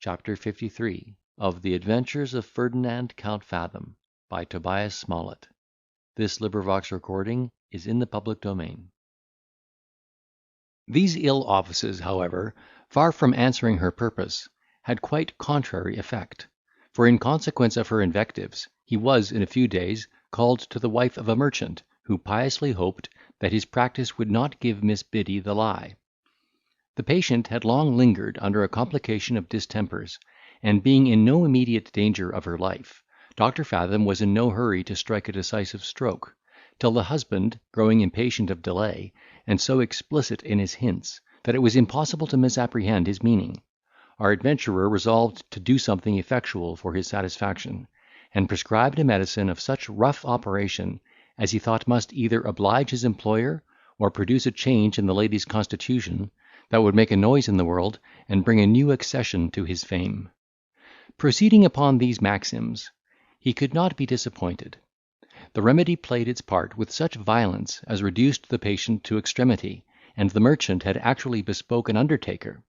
Chapter 53 of the Adventures of Ferdinand Count Fathom by Tobias Smollett. This recording is in the public domain. These ill offices, however, far from answering her purpose, had quite contrary effect; for in consequence of her invectives, he was, in a few days, called to the wife of a merchant, who piously hoped that his practice would not give Miss Biddy the lie. The patient had long lingered under a complication of distempers, and being in no immediate danger of her life, Dr. Fathom was in no hurry to strike a decisive stroke, till the husband, growing impatient of delay, and so explicit in his hints, that it was impossible to misapprehend his meaning, our adventurer resolved to do something effectual for his satisfaction, and prescribed a medicine of such rough operation as he thought must either oblige his employer, or produce a change in the lady's constitution that would make a noise in the world, and bring a new accession to his fame. Proceeding upon these maxims, he could not be disappointed. The remedy played its part with such violence as reduced the patient to extremity, and the merchant had actually bespoke an undertaker,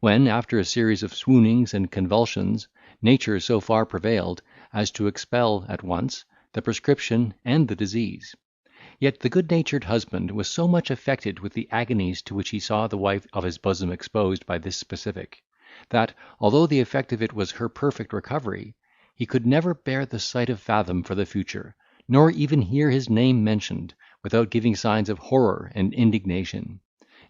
when, after a series of swoonings and convulsions, nature so far prevailed as to expel at once the prescription and the disease. Yet the good-natured husband was so much affected with the agonies to which he saw the wife of his bosom exposed by this specific, that, although the effect of it was her perfect recovery, he could never bear the sight of Fathom for the future, nor even hear his name mentioned, without giving signs of horror and indignation.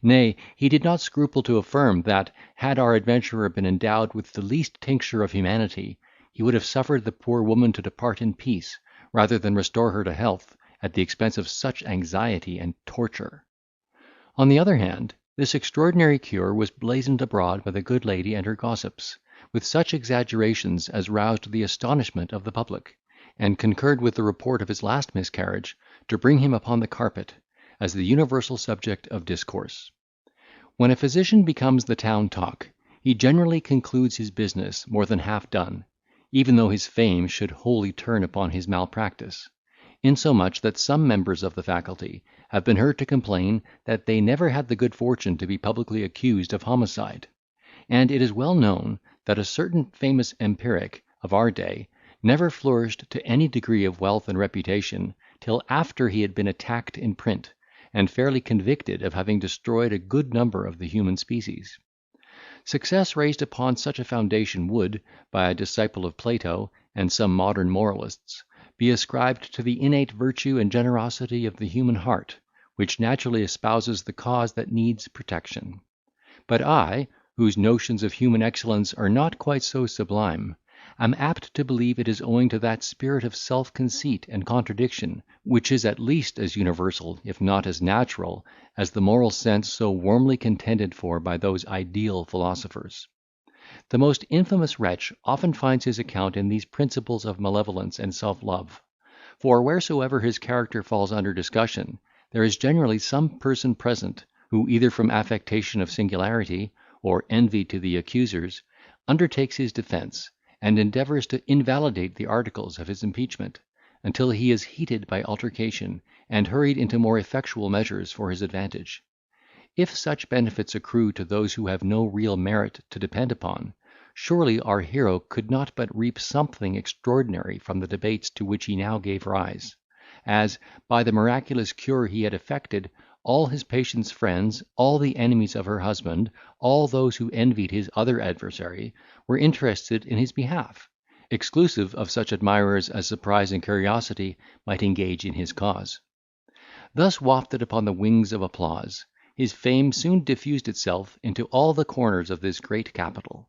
Nay, he did not scruple to affirm, that, had our adventurer been endowed with the least tincture of humanity, he would have suffered the poor woman to depart in peace, rather than restore her to health, at the expense of such anxiety and torture. On the other hand, this extraordinary cure was blazoned abroad by the good lady and her gossips, with such exaggerations as roused the astonishment of the public, and concurred with the report of his last miscarriage, to bring him upon the carpet, as the universal subject of discourse. When a physician becomes the town talk, he generally concludes his business more than half done, even though his fame should wholly turn upon his malpractice; insomuch that some members of the faculty have been heard to complain that they never had the good fortune to be publicly accused of homicide; and it is well known that a certain famous empiric of our day never flourished to any degree of wealth and reputation till after he had been attacked in print, and fairly convicted of having destroyed a good number of the human species. Success raised upon such a foundation would, by a disciple of Plato and some modern moralists, be ascribed to the innate virtue and generosity of the human heart, which naturally espouses the cause that needs protection. But I, whose notions of human excellence are not quite so sublime, am apt to believe it is owing to that spirit of self-conceit and contradiction, which is at least as universal, if not as natural, as the moral sense so warmly contended for by those ideal philosophers. The most infamous wretch often finds his account in these principles of malevolence and self-love; for wheresoever his character falls under discussion, there is generally some person present, who, either from affectation of singularity, or envy to the accusers, undertakes his defence, and endeavours to invalidate the articles of his impeachment, until he is heated by altercation, and hurried into more effectual measures for his advantage. If such benefits accrue to those who have no real merit to depend upon, surely our hero could not but reap something extraordinary from the debates to which he now gave rise, as, by the miraculous cure he had effected, all his patient's friends, all the enemies of her husband, all those who envied his other adversary, were interested in his behalf, exclusive of such admirers as surprise and curiosity might engage in his cause. Thus wafted upon the wings of applause, his fame soon diffused itself into all the corners of this great capital.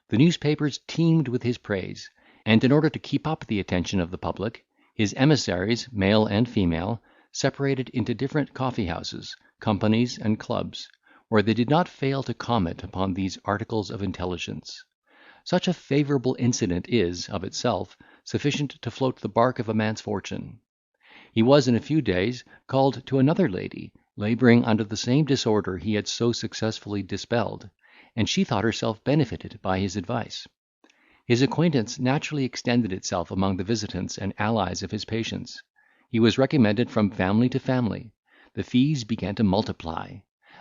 The newspapers teemed with his praise, and in order to keep up the attention of the public, his emissaries, male and female, separated into different coffee houses, companies, and clubs, where they did not fail to comment upon these articles of intelligence. Such a favourable incident is, of itself, sufficient to float the bark of a man's fortune. He was, in a few days, called to another lady, labouring under the same disorder he had so successfully dispelled, and she thought herself benefited by his advice. His acquaintance naturally extended itself among the visitants and allies of his patients. He was recommended from family to family. The fees began to multiply.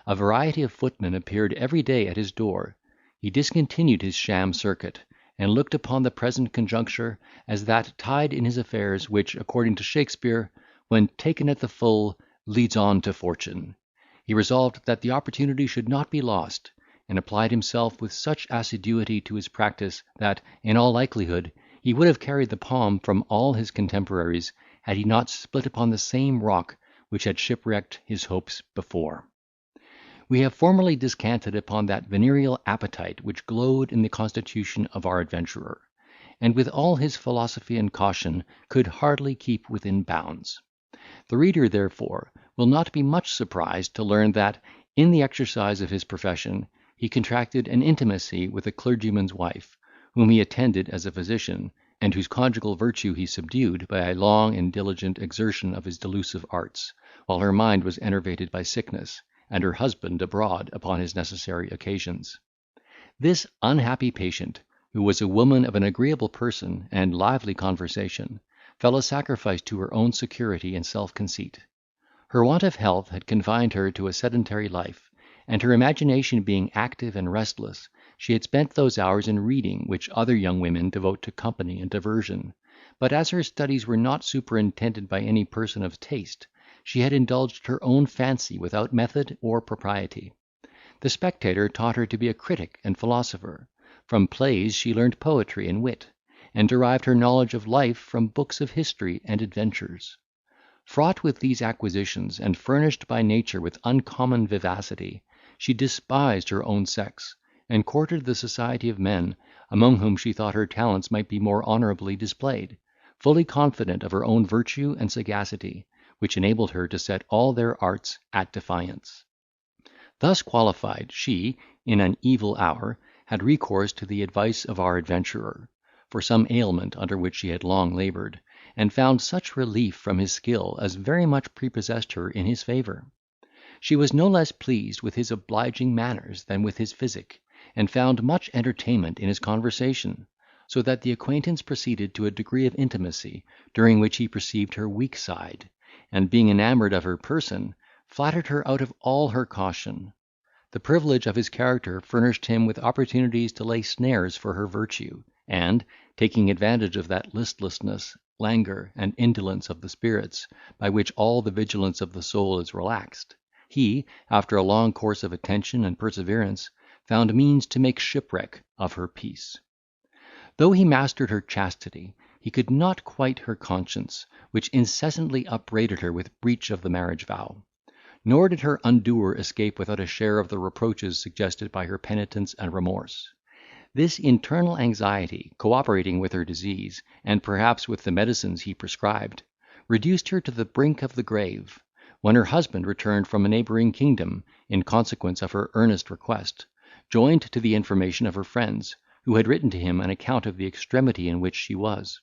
A variety of footmen appeared every day at his door. he discontinued his sham circuit, and looked upon the present conjuncture as that tide in his affairs which, according to Shakespeare, when taken at the full, leads on to fortune. He resolved that the opportunity should not be lost, and applied himself with such assiduity to his practice, that, in all likelihood, he would have carried the palm from all his contemporaries, had he not split upon the same rock which had shipwrecked his hopes before. We have formerly descanted upon that venereal appetite which glowed in the constitution of our adventurer, and with all his philosophy and caution could hardly keep within bounds. The reader, therefore, will not be much surprised to learn that, in the exercise of his profession, he contracted an intimacy with a clergyman's wife, whom he attended as a physician, and whose conjugal virtue he subdued by a long and diligent exertion of his delusive arts, while her mind was enervated by sickness, and her husband abroad upon his necessary occasions. This unhappy patient, who was a woman of an agreeable person and lively conversation, fell a sacrifice to her own security and self-conceit. Her want of health had confined her to a sedentary life, and her imagination being active and restless, she had spent those hours in reading which other young women devote to company and diversion; but as her studies were not superintended by any person of taste, she had indulged her own fancy without method or propriety. The Spectator taught her to be a critic and philosopher; from plays she learned poetry and wit, and derived her knowledge of life from books of history and adventures. Fraught with these acquisitions, and furnished by nature with uncommon vivacity, she despised her own sex, and courted the society of men, among whom she thought her talents might be more honourably displayed, fully confident of her own virtue and sagacity, which enabled her to set all their arts at defiance. Thus qualified, she, in an evil hour, had recourse to the advice of our adventurer, for some ailment under which she had long laboured, and found such relief from his skill as very much prepossessed her in his favour. She was no less pleased with his obliging manners than with his physic, and found much entertainment in his conversation, so that the acquaintance proceeded to a degree of intimacy, during which he perceived her weak side, and, being enamoured of her person, flattered her out of all her caution. The privilege of his character furnished him with opportunities to lay snares for her virtue, and, taking advantage of that listlessness, languor, and indolence of the spirits, by which all the vigilance of the soul is relaxed, he, after a long course of attention and perseverance, found means to make shipwreck of her peace. Though he mastered her chastity, he could not quiet her conscience, which incessantly upbraided her with breach of the marriage vow; nor did her undoer escape without a share of the reproaches suggested by her penitence and remorse. This internal anxiety, cooperating with her disease, and perhaps with the medicines he prescribed, reduced her to the brink of the grave, when her husband returned from a neighbouring kingdom, in consequence of her earnest request, joined to the information of her friends, who had written to him an account of the extremity in which she was.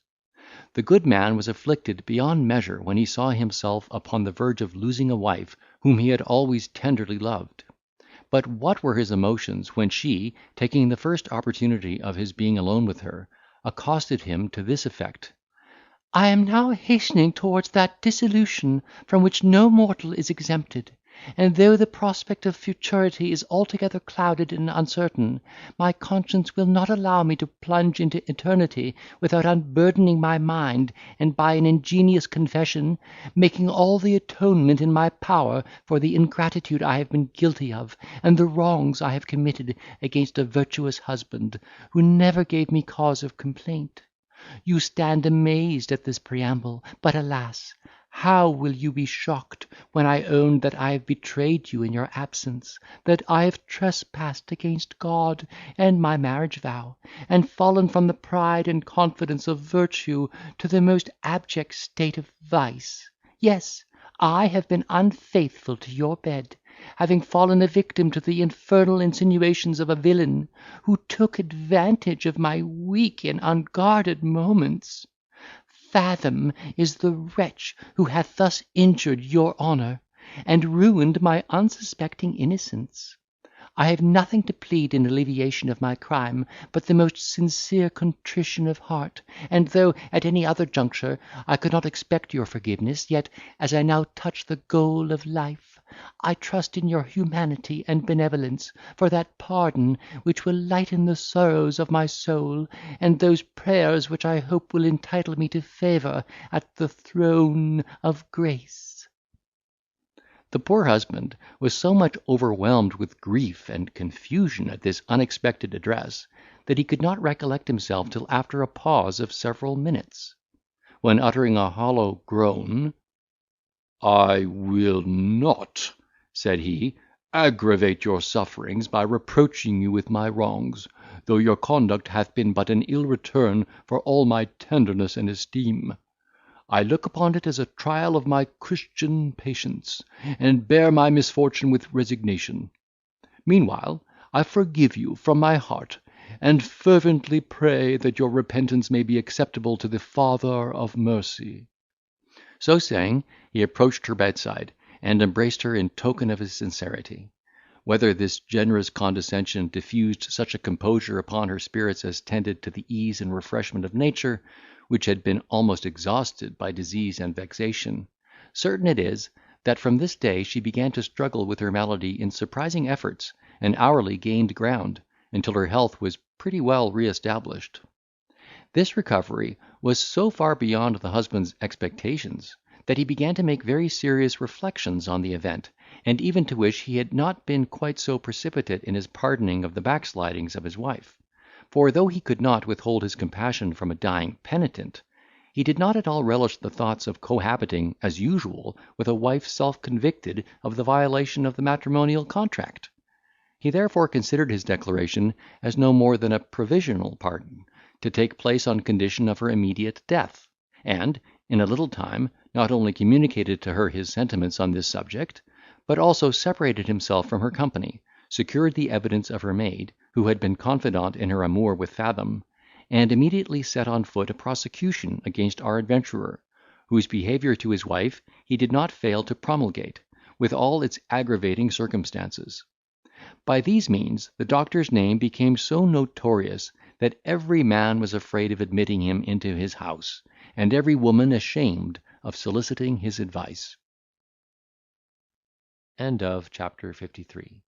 The good man was afflicted beyond measure when he saw himself upon the verge of losing a wife whom he had always tenderly loved. But what were his emotions, when she, taking the first opportunity of his being alone with her, accosted him to this effect: "I am now hastening towards that dissolution from which no mortal is exempted; and though the prospect of futurity is altogether clouded and uncertain, my conscience will not allow me to plunge into eternity without unburdening my mind, and by an ingenious confession, making all the atonement in my power for the ingratitude I have been guilty of, and the wrongs I have committed against a virtuous husband, who never gave me cause of complaint. You stand amazed at this preamble, but alas! how will you be shocked when I own that I have betrayed you in your absence, that I have trespassed against God and my marriage vow, and fallen from the pride and confidence of virtue to the most abject state of vice. Yes, I have been unfaithful to your bed, having fallen a victim to the infernal insinuations of a villain, who took advantage of my weak and unguarded moments. Fathom is the wretch who hath thus injured your honour, and ruined my unsuspecting innocence. I have nothing to plead in alleviation of my crime but the most sincere contrition of heart; and though, at any other juncture, I could not expect your forgiveness, yet, as I now touch the goal of life, I trust in your humanity and benevolence for that pardon which will lighten the sorrows of my soul, and those prayers which I hope will entitle me to favour at the throne of grace." The poor husband was so much overwhelmed with grief and confusion at this unexpected address, that he could not recollect himself till after a pause of several minutes, when, uttering a hollow groan, "I will not," said he, "aggravate your sufferings by reproaching you with my wrongs, though your conduct hath been but an ill return for all my tenderness and esteem. I look upon it as a trial of my Christian patience, and bear my misfortune with resignation. Meanwhile, I forgive you from my heart, and fervently pray that your repentance may be acceptable to the Father of mercy." So saying, he approached her bedside, and embraced her in token of his sincerity. Whether this generous condescension diffused such a composure upon her spirits as tended to the ease and refreshment of nature, which had been almost exhausted by disease and vexation, certain it is, that from this day she began to struggle with her malady in surprising efforts, and hourly gained ground, until her health was pretty well re-established. This recovery was so far beyond the husband's expectations, that he began to make very serious reflections on the event, and even to wish he had not been quite so precipitate in his pardoning of the backslidings of his wife; for, though he could not withhold his compassion from a dying penitent, he did not at all relish the thoughts of cohabiting, as usual, with a wife self-convicted of the violation of the matrimonial contract. He therefore considered his declaration as no more than a provisional pardon, to take place on condition of her immediate death, and, in a little time, not only communicated to her his sentiments on this subject, but also separated himself from her company, secured the evidence of her maid, who had been confidant in her amour with Fathom, and immediately set on foot a prosecution against our adventurer, whose behaviour to his wife he did not fail to promulgate, with all its aggravating circumstances. By these means the doctor's name became so notorious, that every man was afraid of admitting him into his house, and every woman ashamed of soliciting his advice. End of chapter 53.